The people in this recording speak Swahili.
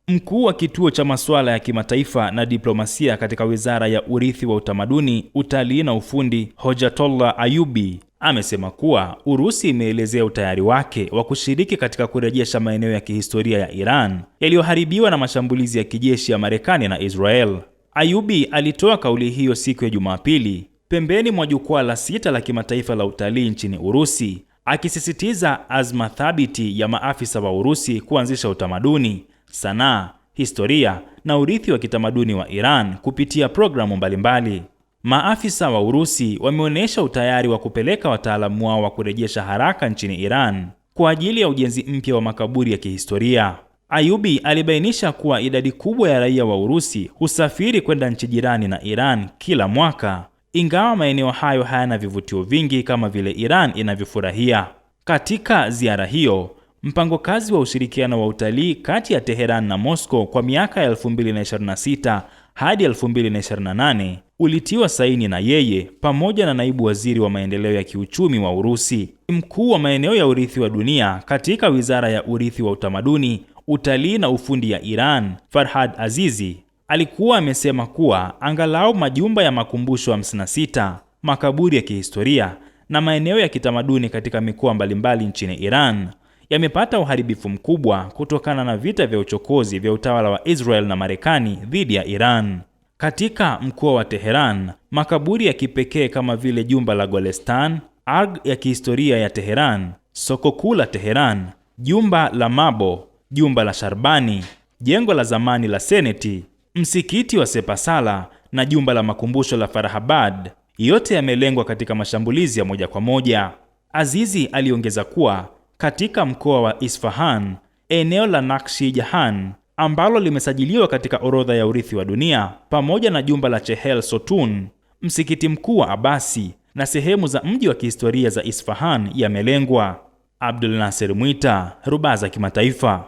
Mkuu wa kituo cha masuala ya kimataifa na diplomasia katika Wizara ya Urithi wa Utamaduni, Utalii na Ufundi, Hojatollah Ayubi, amesema kuwa Urusi imeelezea utayari wake wa kushiriki katika kurejesha maeneo ya kihistoria ya Iran yaliyoharibiwa na mashambulizi ya kijeshi ya Marekani na Israel. Ayubi alitoa kauli hiyo siku ya Jumapili pembeni mwa jukwaa la 6 la kimataifa la utalii nchini Urusi, akisisitiza azma thabiti ya maafisa wa Urusi kuanzisha utamaduni, sanaa, historia na urithi wa kitamaduni wa Iran kupitia programu mbalimbali. Maafisa wa Urusi wameonyesha utayari wa kupeleka wataalamu wao wa kurejesha haraka nchini Iran kwa ajili ya ujenzi mpya wa makaburi ya kihistoria. Ayubi alibainisha kuwa idadi kubwa ya raia wa Urusi husafiri kwenda nchi jirani na Iran kila mwaka, ingawa maeneo hayo hayana vivutio vingi kama vile Iran inavyofurahia. Katika ziara hiyo, mpango kazi wa ushirikiano wa utalii kati ya Teheran na Moscow kwa miaka ya 2026 hadi 2028 ulitiwa saini na yeye pamoja na naibu waziri wa maendeleo ya kiuchumi wa Urusi. Mkuu wa maeneo ya urithi wa dunia katika Wizara ya Urithi wa Utamaduni, Utalii na Ufundi ya Iran, Farhad Azizi, alikuwa amesema kuwa angalau majumba ya makumbusho 56, makaburi ya kihistoria na maeneo ya kitamaduni katika mikoa mbalimbali nchini Iran yamepata uharibifu mkubwa kutokana na vita vya uchokozi vya utawala wa Israel na Marekani dhidi ya Iran. Katika mkoa wa Teheran, makaburi ya kipekee kama vile jumba la Golestan, Arg ya kihistoria ya Teheran, soko kuu la Teheran, jumba la Mabo, jumba la Sharbani, jengo la zamani la Seneti, msikiti wa Sepasala na jumba la makumbusho la Farhabad, yote yamelengwa katika mashambulizi ya moja kwa moja. Azizi aliongeza kuwa katika mkoa wa Isfahan, eneo la Nakshi Jahan ambalo limesajiliwa katika orodha ya urithi wa dunia, pamoja na jumba la Chehel Sotun, msikiti mkuu wa Abasi na sehemu za mji wa kihistoria za Isfahan yamelengwa. Abdul Nasser Mwita, Rubaza Kimataifa.